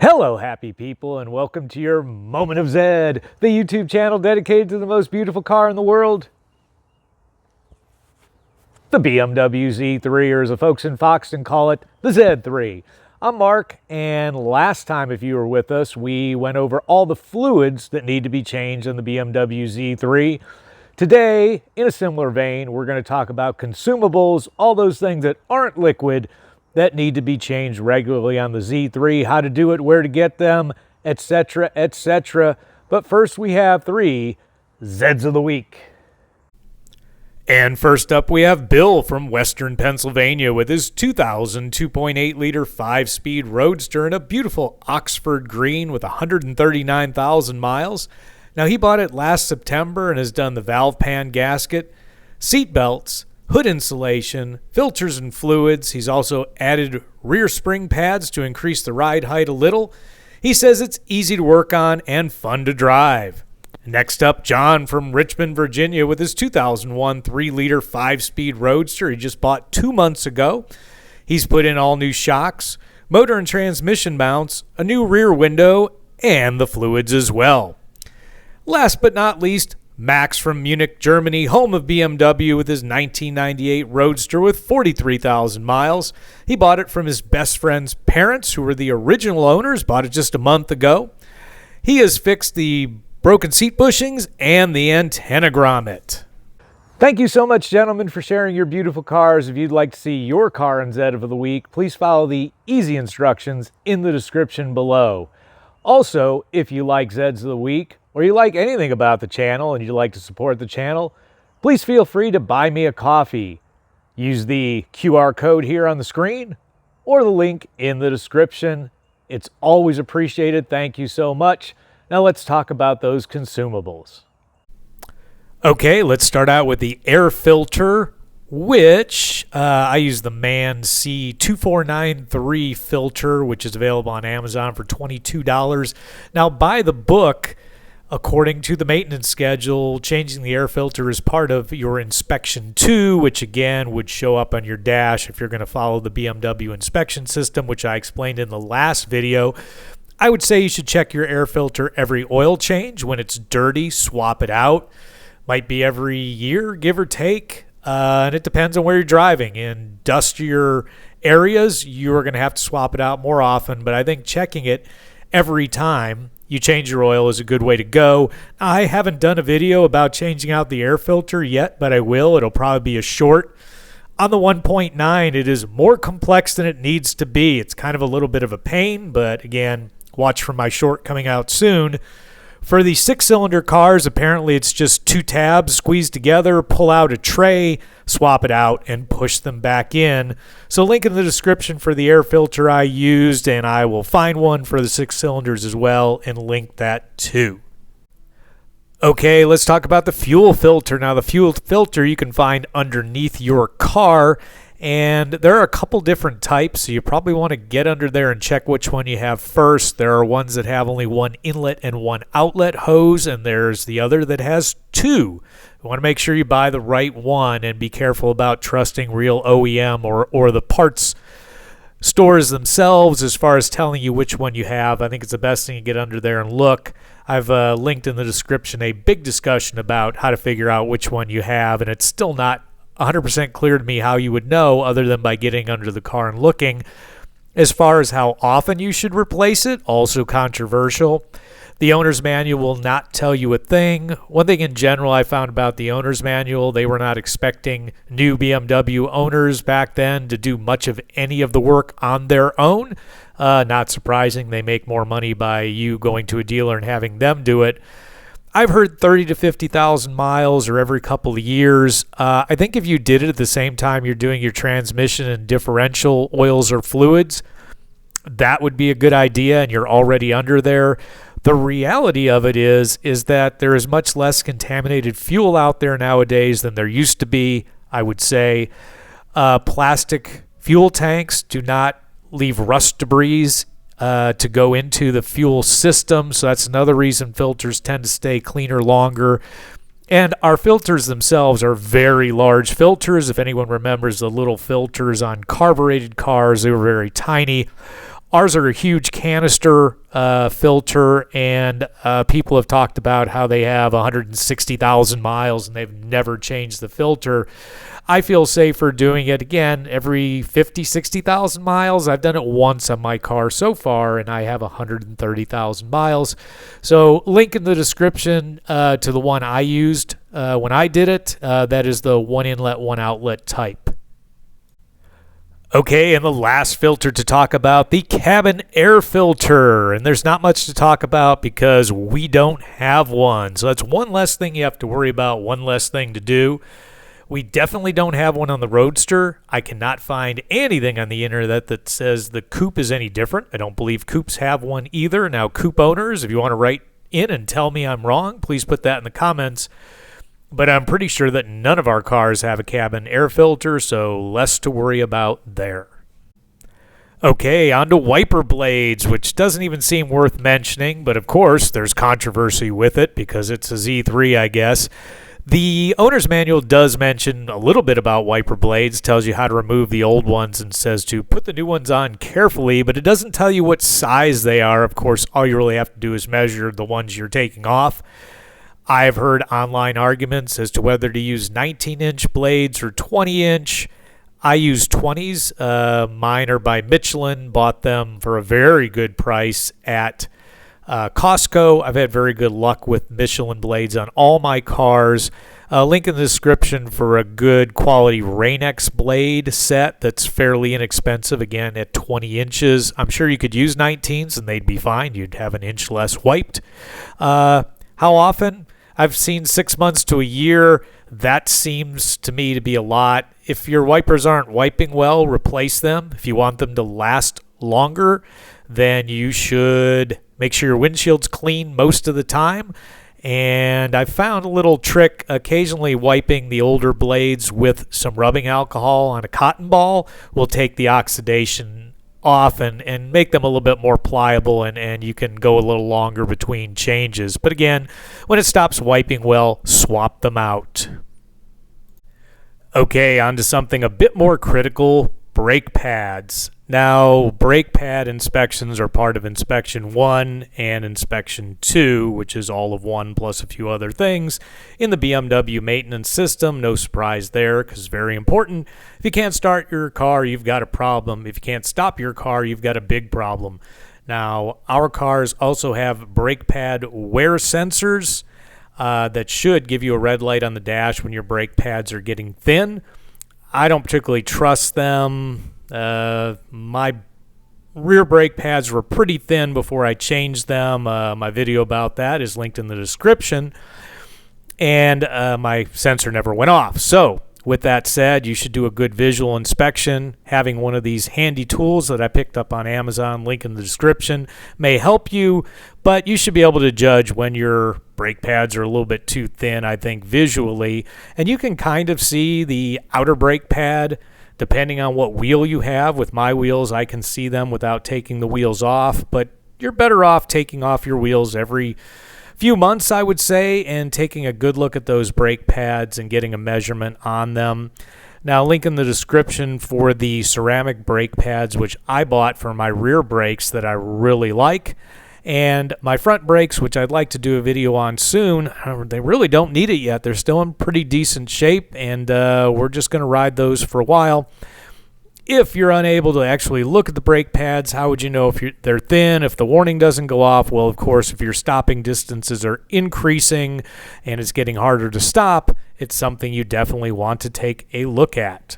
Hello, happy people, and welcome to your Moment of Zed, the YouTube channel dedicated to the most beautiful car in the world, the BMW Z3, or as the folks in Foxton call it, the Z3. I'm Mark, and last time, if you were with us, we went over all the fluids that need to be changed in the BMW Z3. Today, in a similar vein, we're going to talk about consumables, all those things that aren't liquid that need to be changed regularly on the Z3, how to do it, where to get them, etc., etc. But first we have three Zeds of the Week. And first up we have Bill from Western Pennsylvania with his 2000 2.8-liter 5-speed Roadster in a beautiful Oxford green with 139,000 miles. Now he bought it last September and has done the valve pan gasket, seat belts, hood insulation, filters and fluids. He's also added rear spring pads to increase the ride height a little. He says it's easy to work on and fun to drive. Next up, John from Richmond, Virginia with his 2001 3-liter 5-speed Roadster he just bought 2 months ago. He's put in all new shocks, motor and transmission mounts, a new rear window, and the fluids as well. Last but not least, Max from Munich, Germany, home of BMW with his 1998 Roadster with 43,000 miles. He bought it from his best friend's parents, who were the original owners, bought it just a month ago. He has fixed the broken seat bushings and the antenna grommet. Thank you so much, gentlemen, for sharing your beautiful cars. If you'd like to see your car in Zed of the Week, please follow the easy instructions in the description below. Also, if you like Zeds of the Week, or you like anything about the channel and you'd like to support the channel, please feel free to buy me a coffee. Use the QR code here on the screen or the link in the description. It's always appreciated. Thank you so much. Now let's talk about those consumables. Okay, let's start out with the air filter, which I use the MAN C2493 filter, which is available on Amazon for $22. Now, by the book, according to the maintenance schedule, changing the air filter is part of your inspection 2, which again would show up on your dash if you're going to follow the BMW inspection system, which I explained in the last video. I would say you should check your air filter every oil change. When it's dirty, swap it out. Might be every year, give or take, and it depends on where you're driving. In dustier areas, you're going to have to swap it out more often, but I think checking it every time you change your oil is a good way to go. I haven't done a video about changing out the air filter yet, but I will. It'll probably be a short. On the 1.9, it is more complex than it needs to be. It's kind of a little bit of a pain, but again, watch for my short coming out soon. For the 6-cylinder cars, apparently it's just 2 tabs squeezed together, pull out a tray, swap it out, and push them back in. So link in the description for the air filter I used, and I will find one for the 6 cylinders as well and link that too. Okay, let's talk about the fuel filter. Now, the fuel filter you can find underneath your car, and there are a couple different types, so you probably want to get under there and check which one you have first. There are ones that have only one inlet and one outlet hose, and there's the other that has 2. You want to make sure you buy the right one and be careful about trusting real OEM or the parts stores themselves as far as telling you which one you have. I think it's the best thing to get under there and look. I've linked in the description a big discussion about how to figure out which one you have, and it's still not 100% clear to me how you would know other than by getting under the car and looking. As far as how often you should replace it, also controversial. The owner's manual will not tell you a thing. One thing in general I found about the owner's manual, they were not expecting new BMW owners back then to do much of any of the work on their own. Not surprising, they make more money by you going to a dealer and having them do it. I've heard 30 to 50,000 miles or every couple of years. I think if you did it at the same time you're doing your transmission and differential oils or fluids, that would be a good idea, and you're already under there. The reality of it is that there is much less contaminated fuel out there nowadays than there used to be, I would say. Plastic fuel tanks do not leave rust debris to go into the fuel system, so that's another reason filters tend to stay cleaner longer. And our filters themselves are very large filters. If anyone remembers the little filters on carbureted cars, they were very tiny. Ours are a huge canister filter, and people have talked about how they have 160,000 miles and they've never changed the filter. I feel safer doing it again every 50, 60,000 miles. I've done it once on my car so far, and I have 130,000 miles. So link in the description to the one I used when I did it. That is the one inlet, one outlet type. Okay, and the last filter to talk about, the cabin air filter. And there's not much to talk about because we don't have one. So that's one less thing you have to worry about, one less thing to do. We definitely don't have one on the Roadster. I cannot find anything on the internet that says the coupe is any different. I don't believe coupes have one either. Now, coupe owners, if you want to write in and tell me I'm wrong, please put that in the comments. But I'm pretty sure that none of our cars have a cabin air filter, so less to worry about there. Okay, on to wiper blades, which doesn't even seem worth mentioning, but of course there's controversy with it because it's a Z3, I guess. The owner's manual does mention a little bit about wiper blades, tells you how to remove the old ones and says to put the new ones on carefully, but it doesn't tell you what size they are. Of course, all you really have to do is measure the ones you're taking off. I've heard online arguments as to whether to use 19-inch blades or 20-inch. I use 20s. Mine are by Michelin. Bought them for a very good price at Costco. I've had very good luck with Michelin blades on all my cars. Link in the description for a good quality Rain-X blade set that's fairly inexpensive, again at 20 inches. I'm sure you could use 19s and they'd be fine. You'd have an inch less wiped. How often? I've seen 6 months to a year. That seems to me to be a lot. If your wipers aren't wiping well, replace them. If you want them to last longer, then you should make sure your windshield's clean most of the time. And I found a little trick, occasionally wiping the older blades with some rubbing alcohol on a cotton ball will take the oxidation off and make them a little bit more pliable, and you can go a little longer between changes. But again, when it stops wiping well, swap them out. Okay, on to something a bit more critical, brake pads. Now, brake pad inspections are part of Inspection 1 and Inspection 2, which is all of 1 plus a few other things in the BMW maintenance system. No surprise there, because it's very important. If you can't start your car, you've got a problem. If you can't stop your car, you've got a big problem. Now, our cars also have brake pad wear sensors that should give you a red light on the dash when your brake pads are getting thin. I don't particularly trust them. My rear brake pads were pretty thin before I changed them. My video about that is linked in the description. And my sensor never went off. So with that said, you should do a good visual inspection. Having one of these handy tools that I picked up on Amazon, link in the description, may help you. But you should be able to judge when your brake pads are a little bit too thin, I think, visually. And you can kind of see the outer brake pad depending on what wheel you have. With my wheels, I can see them without taking the wheels off, but you're better off taking off your wheels every few months, I would say, and taking a good look at those brake pads and getting a measurement on them. Now, link in the description for the ceramic brake pads, which I bought for my rear brakes that I really like. And my front brakes, which I'd like to do a video on soon, they really don't need it yet. They're still in pretty decent shape, and we're just going to ride those for a while. If you're unable to actually look at the brake pads, how would you know if they're thin, if the warning doesn't go off? Well, of course, if your stopping distances are increasing and it's getting harder to stop, it's something you definitely want to take a look at.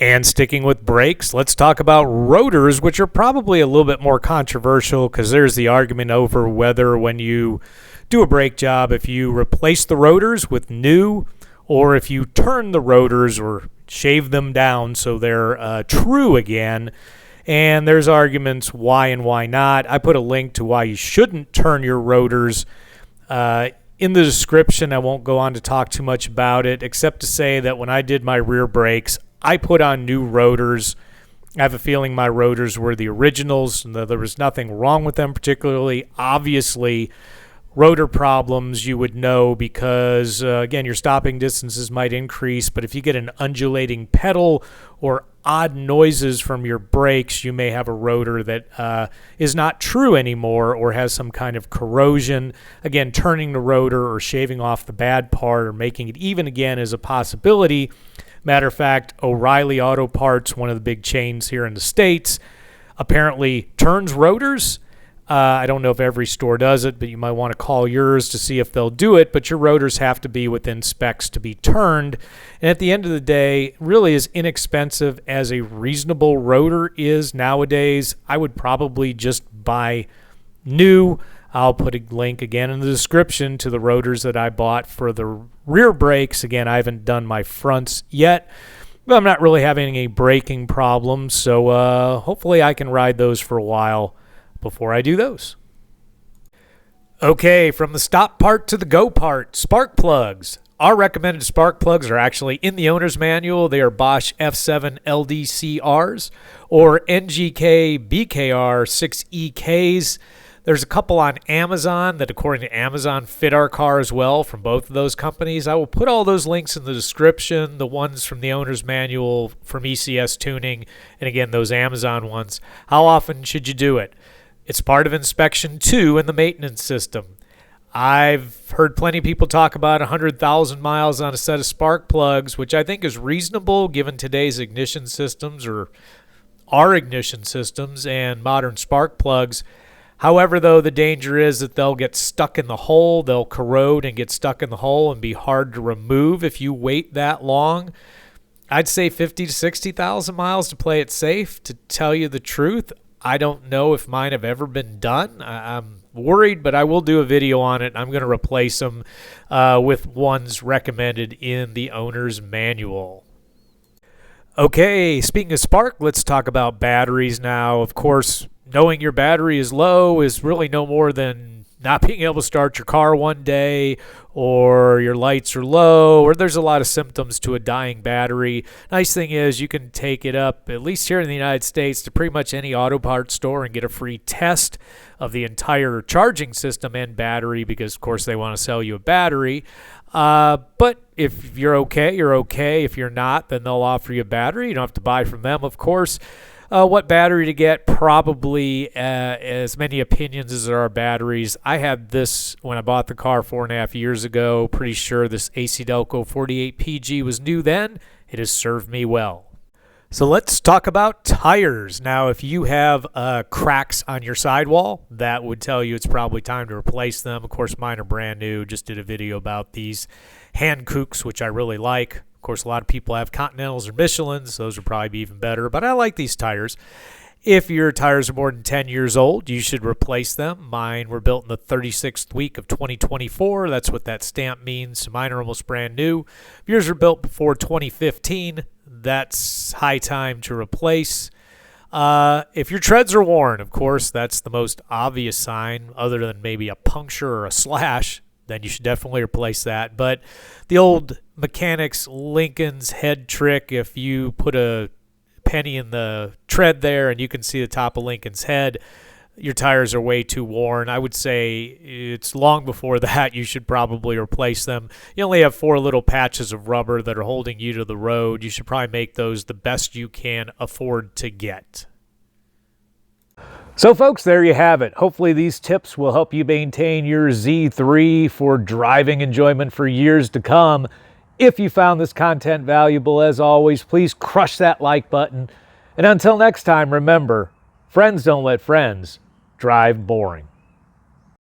And sticking with brakes, let's talk about rotors, which are probably a little bit more controversial because there's the argument over whether when you do a brake job, if you replace the rotors with new or if you turn the rotors or shave them down so they're true again. And there's arguments why and why not. I put a link to why you shouldn't turn your rotors in the description. I won't go on to talk too much about it, except to say that when I did my rear brakes, I put on new rotors. I have a feeling my rotors were the originals, and there was nothing wrong with them particularly. Obviously, rotor problems, you would know because, again, your stopping distances might increase, but if you get an undulating pedal or odd noises from your brakes, you may have a rotor that is not true anymore or has some kind of corrosion. Again, turning the rotor or shaving off the bad part or making it even again is a possibility. Matter of fact, O'Reilly Auto Parts, one of the big chains here in the States, apparently turns rotors. I don't know if every store does it, but you might want to call yours to see if they'll do it. But your rotors have to be within specs to be turned. And at the end of the day, really as inexpensive as a reasonable rotor is nowadays, I would probably just buy new. I'll put a link again in the description to the rotors that I bought for the rear brakes. Again, I haven't done my fronts yet, but I'm not really having any braking problems. So hopefully I can ride those for a while before I do those. Okay, from the stop part to the go part, spark plugs. Our recommended spark plugs are actually in the owner's manual. They are Bosch F7 LDCRs or NGK BKR 6EKs. There's a couple on Amazon that, according to Amazon, fit our car as well from both of those companies. I will put all those links in the description, the ones from the owner's manual from ECS Tuning, and again, those Amazon ones. How often should you do it? It's part of inspection 2 in the maintenance system. I've heard plenty of people talk about 100,000 miles on a set of spark plugs, which I think is reasonable given today's ignition systems or our ignition systems and modern spark plugs. However, though, the danger is that they'll get stuck in the hole. They'll corrode and get stuck in the hole and be hard to remove if you wait that long. I'd say 50 to 60,000 miles to play it safe. To tell you the truth, I don't know if mine have ever been done. I'm worried, but I will do a video on it. I'm going to replace them with ones recommended in the owner's manual. Okay, speaking of spark, let's talk about batteries now. Of course, knowing your battery is low is really no more than not being able to start your car one day, or your lights are low, or there's a lot of symptoms to a dying battery. Nice thing is you can take it up, at least here in the United States, to pretty much any auto parts store and get a free test of the entire charging system and battery because, of course, they want to sell you a battery. But if you're okay, you're okay. If you're not, then they'll offer you a battery. You don't have to buy from them, of course. What battery to get? Probably as many opinions as there are batteries. I had this when I bought the car 4.5 years ago. Pretty sure this AC Delco 48PG was new then. It has served me well. So let's talk about tires. Now, if you have cracks on your sidewall, that would tell you it's probably time to replace them. Of course, mine are brand new. Just did a video about these Hankooks, which I really like. Of course, a lot of people have Continentals or Michelins. Those would probably be even better, but I like these tires. If your tires are more than 10 years old, you should replace them. Mine were built in the 36th week of 2024. That's what that stamp means. So mine are almost brand new. If yours were built before 2015, that's high time to replace. If your treads are worn, of course, that's the most obvious sign, other than maybe a puncture or a slash. Then you should definitely replace that. But the old mechanics Lincoln's head trick, if you put a penny in the tread there and you can see the top of Lincoln's head, your tires are way too worn. I would say it's long before that you should probably replace them. You only have 4 little patches of rubber that are holding you to the road. You should probably make those the best you can afford to get. So folks, there you have it. Hopefully these tips will help you maintain your Z3 for driving enjoyment for years to come. If you found this content valuable, as always, please crush that like button. And until next time, remember, friends don't let friends drive boring.